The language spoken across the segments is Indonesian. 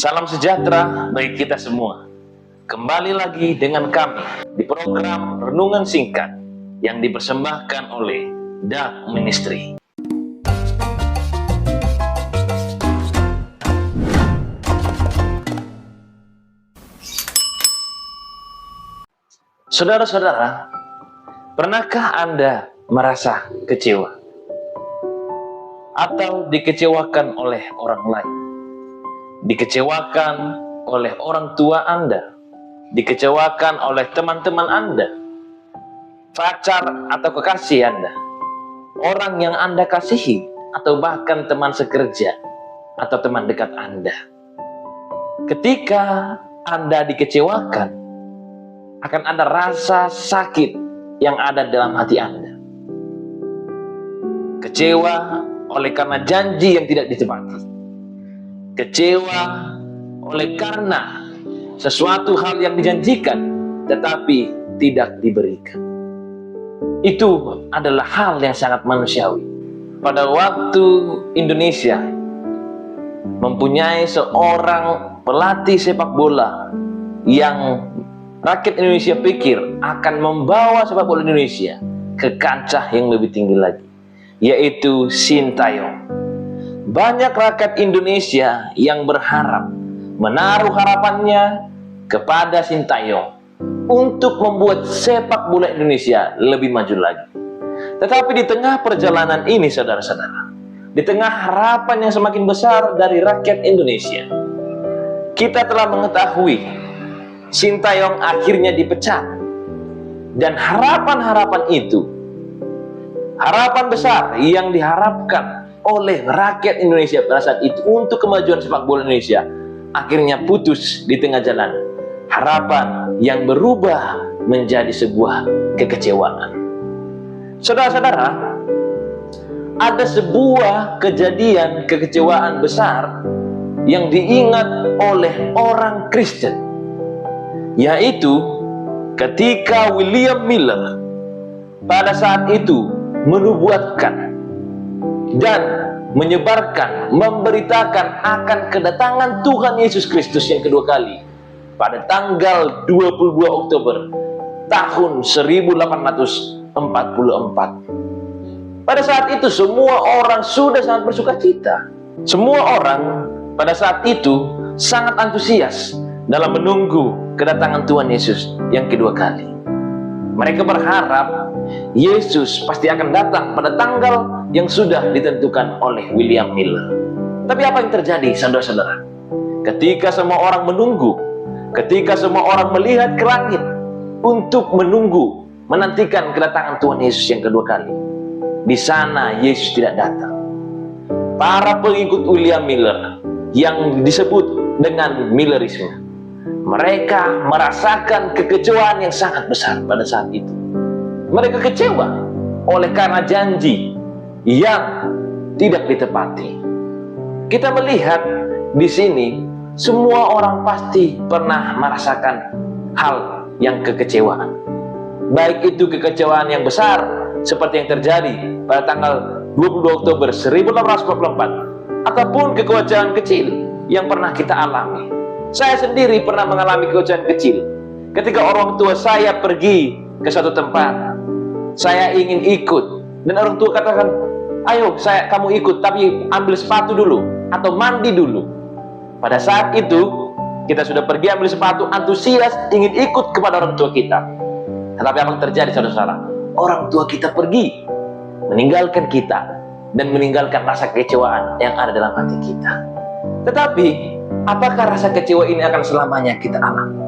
Salam sejahtera bagi kita semua. Kembali lagi dengan kami di program Renungan Singkat yang dipersembahkan oleh Dark Ministry. Saudara-saudara, pernahkah Anda merasa kecewa atau dikecewakan oleh orang lain? Dikecewakan oleh orang tua Anda, dikecewakan oleh teman-teman Anda, pacar atau kekasih Anda, orang yang Anda kasihi, atau bahkan teman sekerja atau teman dekat Anda. Ketika Anda dikecewakan, akan ada rasa sakit yang ada dalam hati Anda. Kecewa oleh karena janji yang tidak ditepati. Kecewa oleh karena sesuatu hal yang dijanjikan tetapi tidak diberikan. Itu adalah hal yang sangat manusiawi. Pada waktu Indonesia mempunyai seorang pelatih sepak bola yang rakyat Indonesia pikir akan membawa sepak bola Indonesia ke kancah yang lebih tinggi lagi, yaitu Sintayong. Banyak rakyat Indonesia yang berharap, menaruh harapannya kepada Sintayong untuk membuat sepak bola Indonesia lebih maju lagi. Tetapi di tengah perjalanan ini, saudara-saudara, di tengah harapan yang semakin besar dari rakyat Indonesia, kita telah mengetahui Sintayong akhirnya dipecat. Dan harapan-harapan itu, harapan besar yang diharapkan oleh rakyat Indonesia pada saat itu untuk kemajuan sepak bola Indonesia, akhirnya putus di tengah jalan. Harapan yang berubah menjadi sebuah kekecewaan. Saudara-saudara, ada sebuah kejadian kekecewaan besar yang diingat oleh orang Kristen, yaitu ketika William Miller pada saat itu menubuatkan dan menyebarkan, memberitakan akan kedatangan Tuhan Yesus Kristus yang kedua kali pada tanggal 22 Oktober tahun 1844. Pada saat itu semua orang sudah sangat bersukacita. Semua orang pada saat itu sangat antusias dalam menunggu kedatangan Tuhan Yesus yang kedua kali. Mereka berharap Yesus pasti akan datang pada tanggal yang sudah ditentukan oleh William Miller. Tapi apa yang terjadi, saudara-saudara? Ketika semua orang menunggu, ketika semua orang melihat ke langit untuk menunggu, menantikan kedatangan Tuhan Yesus yang kedua kali, di sana Yesus tidak datang. Para pengikut William Miller yang disebut dengan Millerisme, mereka merasakan kekecewaan yang sangat besar pada saat itu. Mereka kecewa oleh karena janji yang tidak ditepati. Kita melihat di sini semua orang pasti pernah merasakan hal yang kekecewaan. Baik itu kekecewaan yang besar seperti yang terjadi pada tanggal 22 Oktober 1844, ataupun kekecewaan kecil yang pernah kita alami. Saya sendiri pernah mengalami kekecewaan kecil ketika orang tua saya pergi ke suatu tempat. Saya ingin ikut dan orang tua katakan, ayo kamu ikut, tapi ambil sepatu dulu atau mandi dulu. Pada saat itu kita sudah pergi ambil sepatu, antusias ingin ikut kepada orang tua kita. Tetapi apa yang terjadi, saudara-saudara? Orang tua kita pergi, meninggalkan kita dan meninggalkan rasa kekecewaan yang ada dalam hati kita. Tetapi apakah rasa kecewa ini akan selamanya kita alami?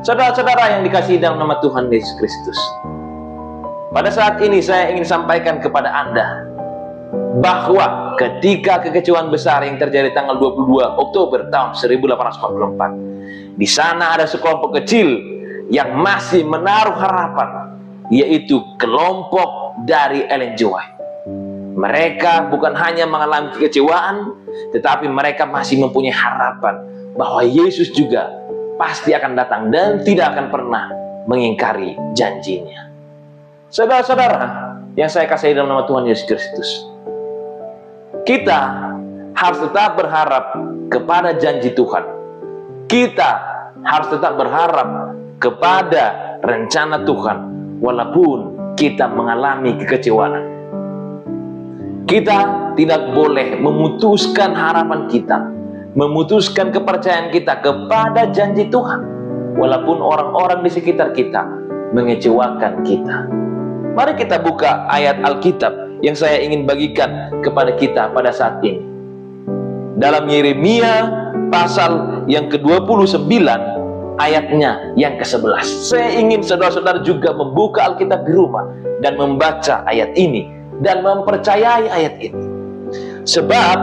Saudara-saudara yang dikasihi dalam nama Tuhan Yesus Kristus, pada saat ini saya ingin sampaikan kepada Anda bahwa ketika kekecewaan besar yang terjadi tanggal 22 Oktober tahun 1844, di sana ada sekelompok kecil yang masih menaruh harapan, yaitu kelompok dari Ellen G. White. Mereka bukan hanya mengalami kekecewaan, tetapi mereka masih mempunyai harapan bahwa Yesus juga pasti akan datang dan tidak akan pernah mengingkari janjinya. Saudara-saudara yang saya kasihi dalam nama Tuhan Yesus Kristus, kita harus tetap berharap kepada janji Tuhan. Kita harus tetap berharap kepada rencana Tuhan, walaupun kita mengalami kekecewaan. Kita tidak boleh memutuskan harapan kita, memutuskan kepercayaan kita kepada janji Tuhan, walaupun orang-orang di sekitar kita mengecewakan kita. Mari kita buka ayat Alkitab yang saya ingin bagikan kepada kita pada saat ini. Dalam Yeremia pasal yang ke-29 ayatnya yang ke-11. Saya ingin saudara-saudara juga membuka Alkitab di rumah dan membaca ayat ini dan mempercayai ayat ini. Sebab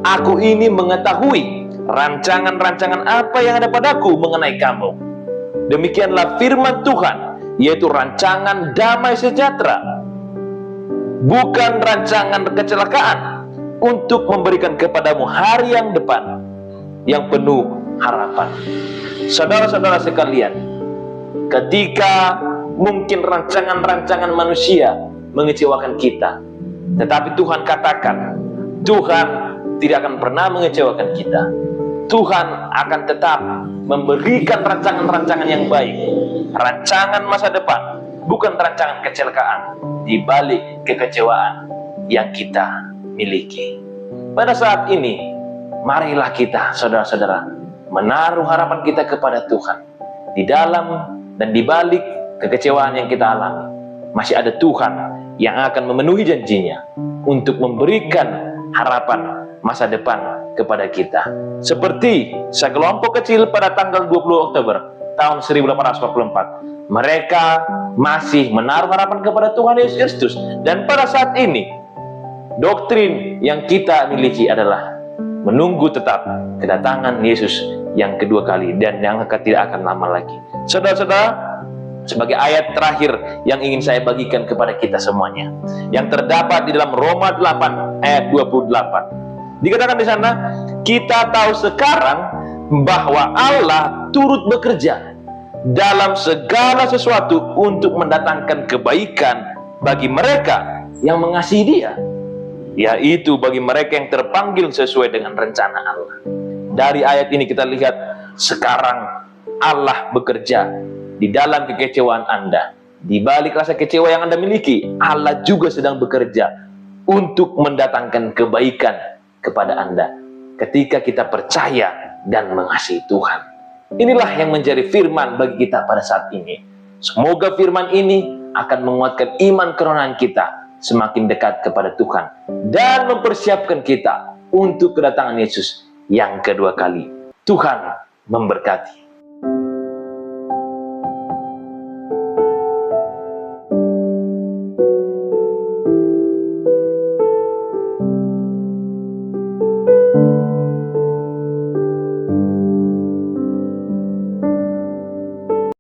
aku ini mengetahui rancangan-rancangan apa yang ada padaku mengenai kamu. Demikianlah firman Tuhan, yaitu rancangan damai sejahtera, bukan rancangan kecelakaan, untuk memberikan kepadamu hari yang depan yang penuh harapan. Saudara-saudara sekalian, ketika mungkin rancangan-rancangan manusia mengecewakan kita, tetapi Tuhan katakan, Tuhan tidak akan pernah mengecewakan kita. Tuhan akan tetap memberikan rancangan-rancangan yang baik, rancangan masa depan, bukan rancangan kecelakaan di balik kekecewaan yang kita miliki. Pada saat ini, marilah kita, saudara-saudara, menaruh harapan kita kepada Tuhan. Di dalam dan di balik kekecewaan yang kita alami, masih ada Tuhan yang akan memenuhi janjinya untuk memberikan harapan masa depan kepada kita. Seperti sekelompok kecil pada tanggal 20 Oktober tahun 1844, mereka masih menaruh harapan kepada Tuhan Yesus Kristus. Dan pada saat ini, doktrin yang kita miliki adalah menunggu tetap kedatangan Yesus yang kedua kali, dan yang tidak akan lama lagi. Saudara-saudara, sebagai ayat terakhir yang ingin saya bagikan kepada kita semuanya, yang terdapat di dalam Roma 8 ayat 28. Dikatakan di sana, kita tahu sekarang bahwa Allah turut bekerja dalam segala sesuatu untuk mendatangkan kebaikan bagi mereka yang mengasihi Dia, yaitu bagi mereka yang terpanggil sesuai dengan rencana Allah. Dari ayat ini kita lihat sekarang Allah bekerja di dalam kekecewaan Anda. Di balik rasa kecewa yang Anda miliki, Allah juga sedang bekerja untuk mendatangkan kebaikan kepada Anda ketika kita percaya dan mengasihi Tuhan. Inilah yang menjadi firman bagi kita pada saat ini. Semoga firman ini akan menguatkan iman kerohanian kita semakin dekat kepada Tuhan dan mempersiapkan kita untuk kedatangan Yesus yang kedua kali. Tuhan memberkati.